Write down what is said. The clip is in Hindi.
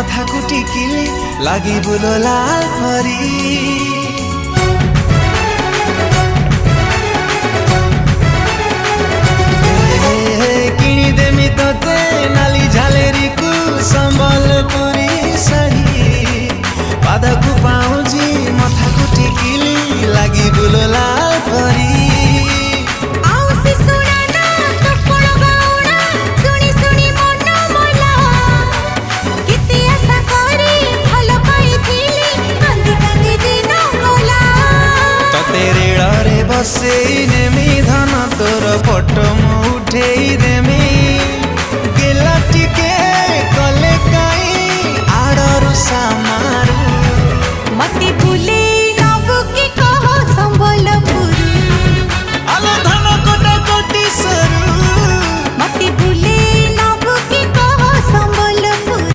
मथा कुटिकिली लागि बुलो लाल परी किनिदेमी तोते नाली झालेरी कु सम्बलपुरी साडी पादकु पाउँजी मथा कुटिकिली लागि बुलो लाल परी बसेई नेमी धन तोर फोटो मु उठेई दे